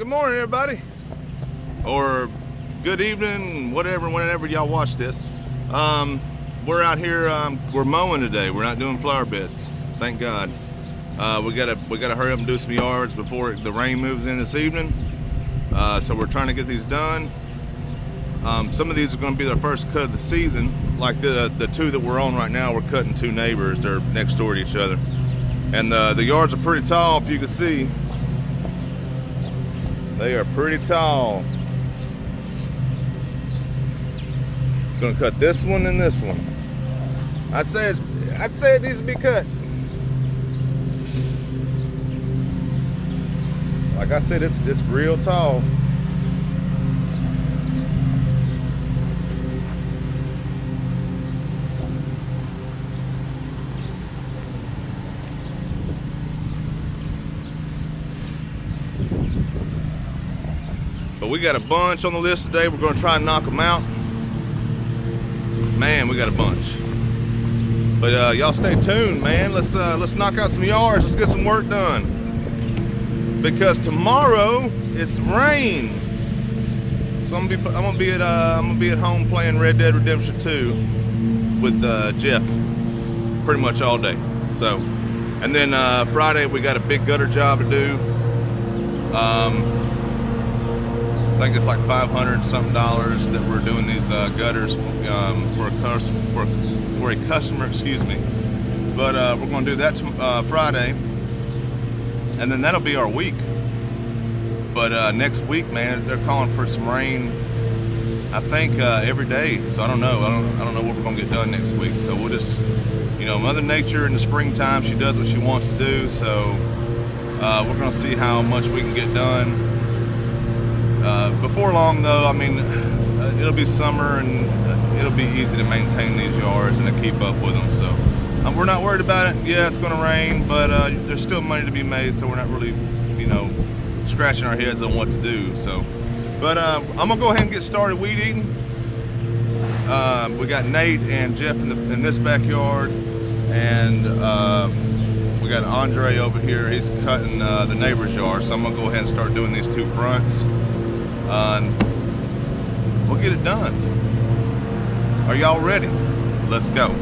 Good morning, everybody, or good evening, whenever y'all watch this. We're out here. We're mowing today. We're not doing flower beds. Thank God. We gotta hurry up and do some yards before the rain moves in this evening. So we're trying to get these done. Some of these are going to be their first cut of the season. Like the two that we're on right now, we're cutting two neighbors. They're next door to each other, and the yards are pretty tall. If you can see, they are pretty tall. Gonna cut this one and this one. I'd say it needs to be cut. Like I said, it's real tall. But we got a bunch on the list today. We're gonna try and knock them out. Man, we got a bunch. But y'all stay tuned, man. Let's knock out some yards. Let's get some work done. Because tomorrow it's rain. So I'm gonna be at home playing Red Dead Redemption 2 with Jeff pretty much all day. So, and then Friday we got a big gutter job to do. I think it's like $500 something that we're doing these gutters for a customer, excuse me. But we're going to do that Friday, and then that'll be our week. But next week, man, they're calling for some rain. I think every day. So I don't know. I don't know what we're going to get done next week. So we'll just, Mother Nature in the springtime, she does what she wants to do. So we're going to see how much we can get done. Before long, though, I mean, it'll be summer and it'll be easy to maintain these yards and to keep up with them. So we're not worried about it. Yeah, it's going to rain, but there's still money to be made, so we're not really, scratching our heads on what to do. So, but I'm gonna go ahead and get started weed eating. We got Nate and Jeff in this backyard, and we got Andre over here. He's cutting the neighbor's yard, so I'm gonna go ahead and start doing these two fronts. We'll get it done. Are y'all ready? Let's go.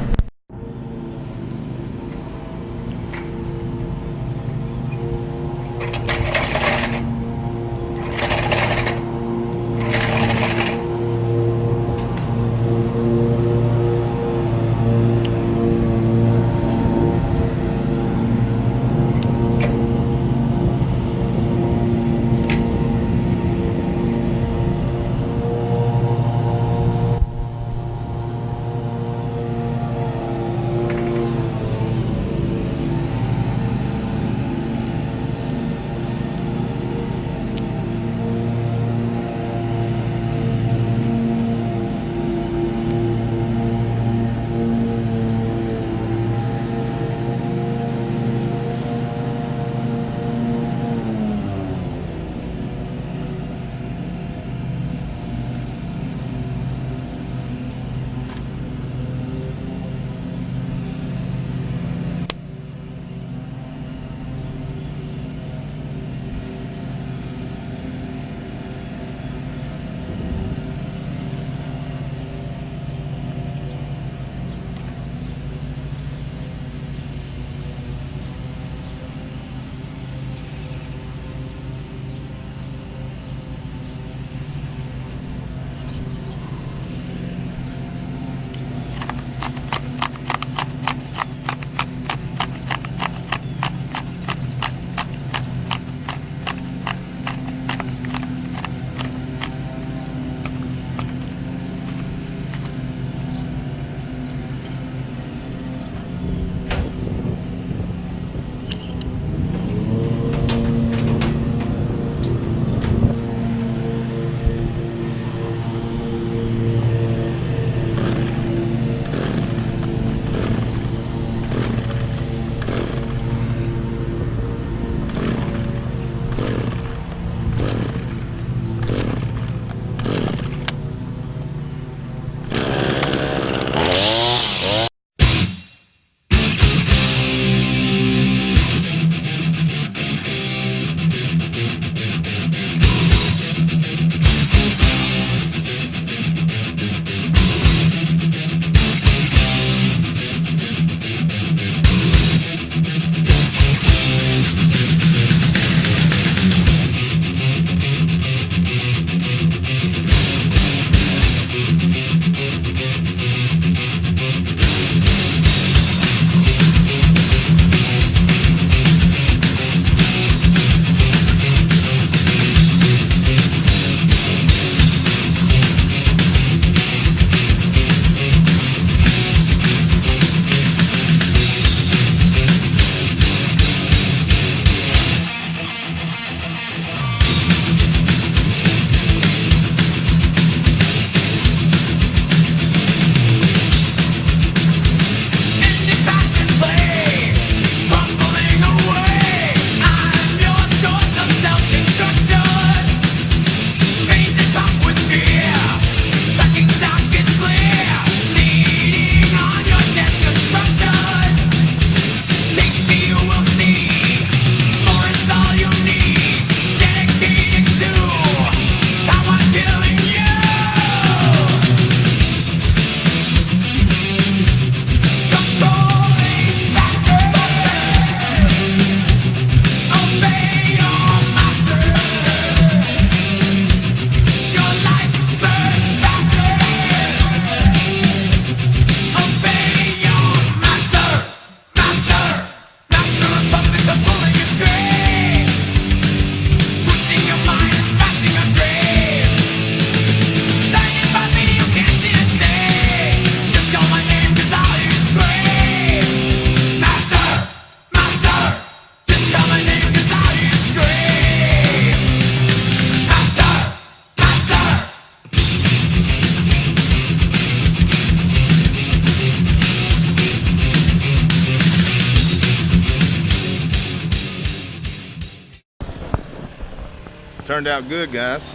turned out good, guys.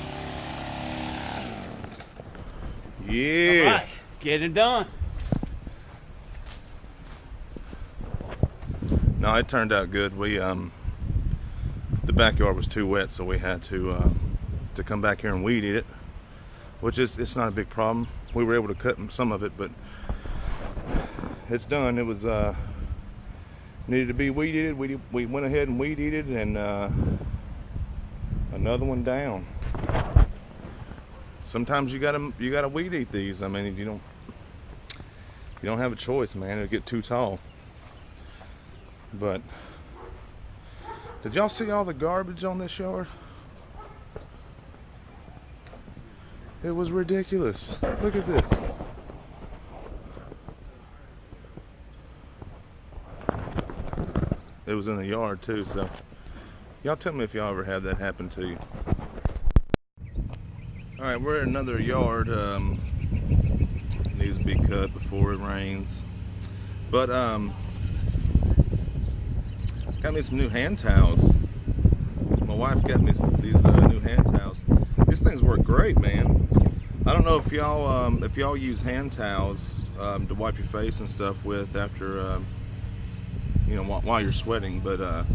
Yeah. All right, get it done. No, it turned out good. We the backyard was too wet, so we had to come back here and weed eat it, which is, it's not a big problem. We were able to cut some of it, but it's done. It was needed to be weed eated. We went ahead and weed eated, and another one down. Sometimes you gotta weed eat these. I mean, you don't have a choice, man. It'll get too tall. But did y'all see all the garbage on this yard? It was ridiculous. Look at this. It was in the yard too, so y'all tell me if y'all ever had that happen to you. All right, we're at another yard. Needs to be cut before it rains. But got me some new hand towels. My wife got me these new hand towels. These things work great, man. I don't know if y'all use hand towels to wipe your face and stuff with after you know, while you're sweating, but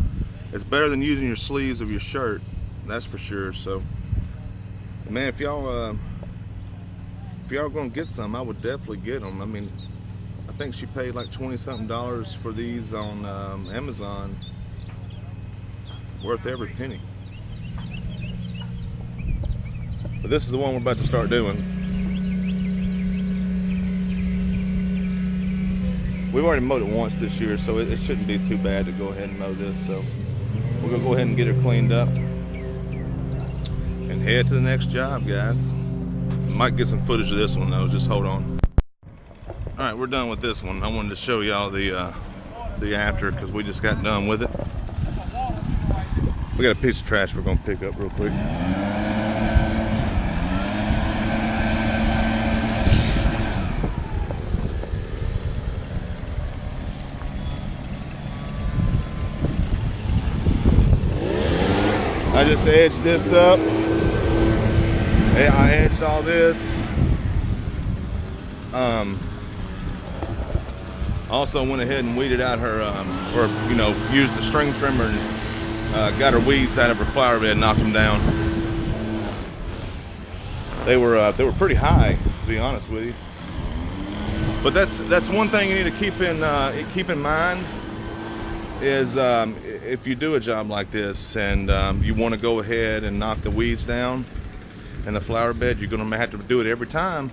it's better than using your sleeves of your shirt, that's for sure. So, man, if y'all gonna get some, I would definitely get them. I mean, I think she paid like $20-something for these on Amazon. Worth every penny. But this is the one we're about to start doing. We've already mowed it once this year, so it shouldn't be too bad to go ahead and mow this. So we're gonna go ahead and get her cleaned up and head to the next job, guys. Might get some footage of this one though, just hold on. All right, we're done with this one. I wanted to show y'all the after, because we just got done with it. We got a piece of trash we're gonna pick up real quick. I just edged this up. I edged all this. Also went ahead and weeded out her, or you know, used the string trimmer and got her weeds out of her flower bed, knocked them down. They were pretty high, to be honest with you. But that's one thing you need to keep in mind is if you do a job like this and you want to go ahead and knock the weeds down in the flower bed, you're going to have to do it every time,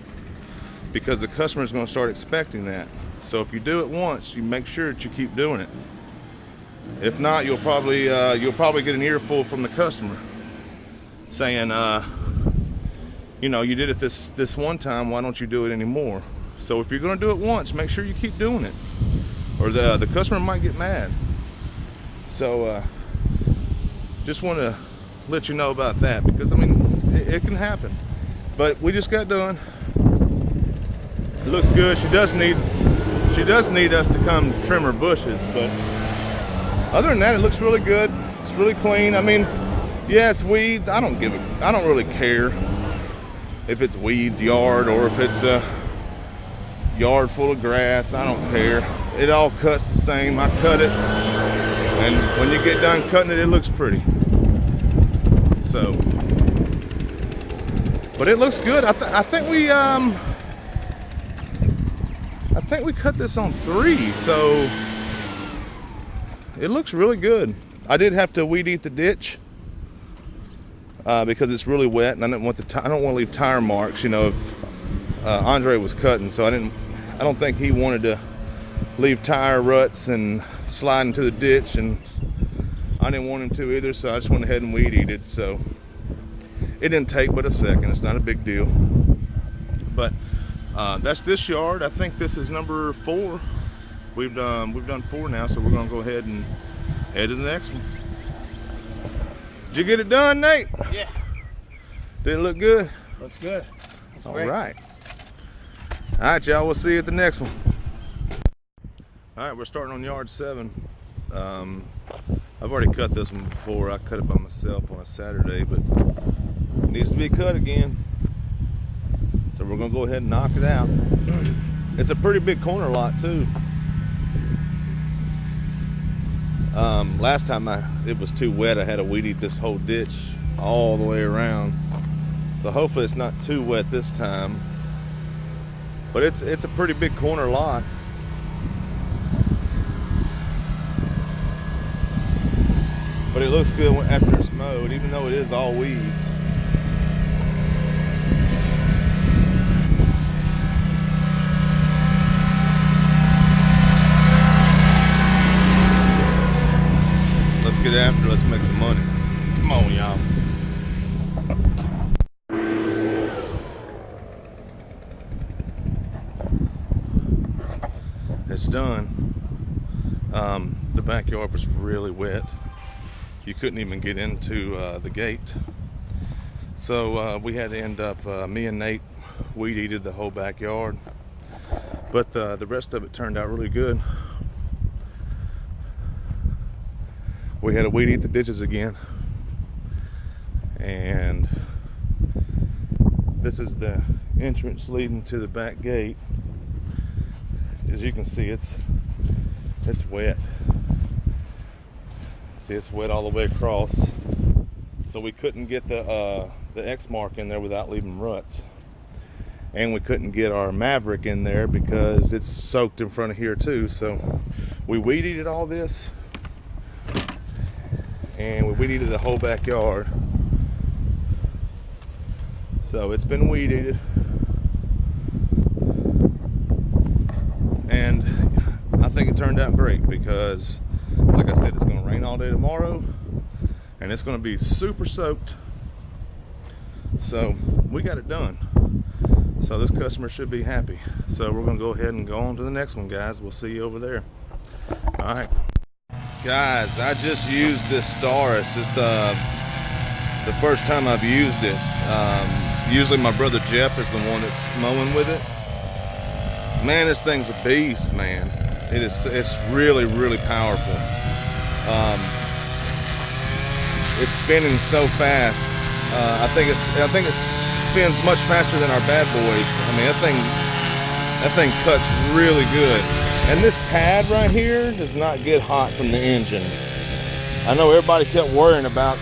because the customer is going to start expecting that. So if you do it once, you make sure that you keep doing it. If not, you'll probably get an earful from the customer saying, you know, you did it this one time, why don't you do it anymore? So if you're going to do it once, make sure you keep doing it, or the customer might get mad. So just want to let you know about that, because I mean, it can happen. But we just got done. It looks good. She does need us to come trim her bushes, but other than that, it looks really good. It's really clean. I mean, yeah, it's weeds. I don't really care if it's weed yard or if it's a yard full of grass. I don't care. It all cuts the same. I cut it, and when you get done cutting it, it looks pretty. So, but it looks good. I think we cut this on 3, so it looks really good. I did have to weed eat the ditch because it's really wet, and I don't want to leave tire marks. You know, if Andre was cutting, so I don't think he wanted to leave tire ruts and slide into the ditch, and I didn't want him to either. So I just went ahead and weed eat it. So it didn't take but a second. It's not a big deal. But that's this yard. I think this is number 4. We've done 4 now, so we're gonna go ahead and head to the next one. Did you get it done, Nate? Yeah. Did it look good? Looks good. All right. All right, y'all. We'll see you at the next one. All right, we're starting on yard 7. I've already cut this one before. I cut it by myself on a Saturday, but it needs to be cut again. So we're gonna go ahead and knock it out. It's a pretty big corner lot too. Last time it was too wet, I had to weed eat this whole ditch all the way around. So hopefully it's not too wet this time. But it's a pretty big corner lot. But it looks good after it's mowed, even though it is all weeds. Let's get after it. Let's make some money. Come on, y'all. It's done. The backyard was really wet. You couldn't even get into the gate. So we had to end up, me and Nate weed eated the whole backyard. But the rest of it turned out really good. We had to weed eat the ditches again. And this is the entrance leading to the back gate. As you can see, it's wet. See, it's wet all the way across. So we couldn't get the X mark in there without leaving ruts. And we couldn't get our Maverick in there because it's soaked in front of here too. So we weed eated all this. And we weed eated the whole backyard. So it's been weed eated. And I think it turned out great because, like I said, it's going to rain all day tomorrow and it's going to be super soaked. So we got it done. So this customer should be happy. So we're going to go ahead and go on to the next one, guys. We'll see you over there. All right. Guys, I just used this Staris. It's the first time I've used it. Usually my brother Jeff is the one that's mowing with it. Man, this thing's a beast, man. It's really, really powerful. It's spinning so fast. I think it spins much faster than our bad boys. I mean, that thing cuts really good. And this pad right here does not get hot from the engine. I know everybody kept worrying about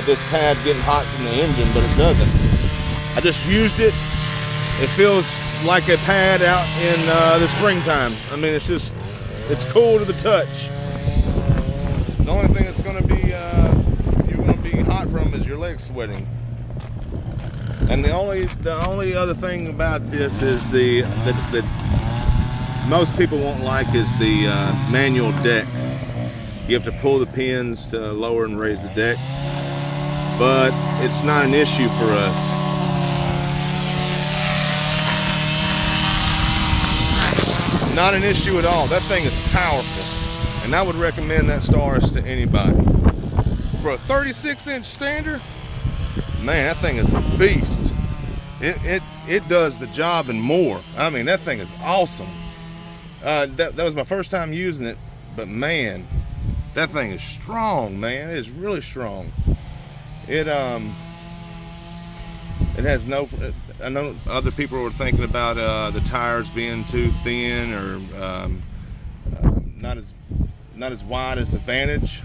this pad getting hot from the engine, but it doesn't. I just used it. It feels like a pad out in the springtime. I mean, it's cool to the touch. The only thing that's going to be you're going to be hot from is your legs sweating. And the only other thing about this is the most people won't like is the manual deck. You have to pull the pins to lower and raise the deck, but it's not an issue for us. Not an issue at all. That thing is powerful, and I would recommend that Staris to anybody. For a 36-inch stander, man, that thing is a beast. It does the job and more. I mean, that thing is awesome. That was my first time using it, but man, that thing is strong, man. It is really strong. It has no. I know other people were thinking about the tires being too thin or not as wide as the Vantage,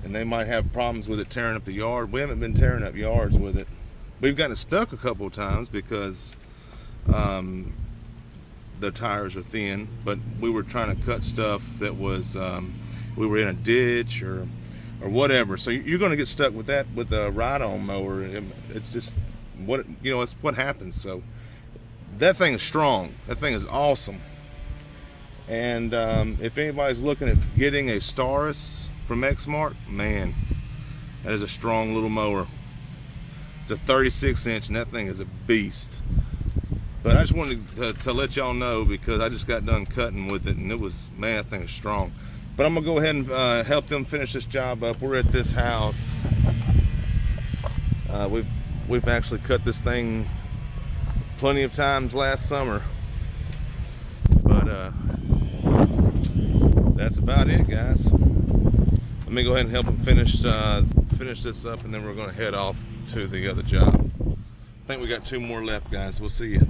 and they might have problems with it tearing up the yard. We haven't been tearing up yards with it. We've gotten stuck a couple of times because the tires are thin, but we were trying to cut stuff that was we were in a ditch or whatever. So you're going to get stuck with that with a ride-on mower. It's just it's what happens. So that thing is strong. That thing is awesome. And if anybody's looking at getting a Staris from Exmark, man, that is a strong little mower. It's a 36-inch, and that thing is a beast. But I just wanted to let y'all know because I just got done cutting with it, and it was, man, that thing is strong. But I'm gonna go ahead and help them finish this job up. We're at this house. We've actually cut this thing plenty of times last summer. But that's about it, guys. let me go ahead and help them finish this up, and then we're going to head off to the other job. I think we got 2 more left, guys. We'll see you.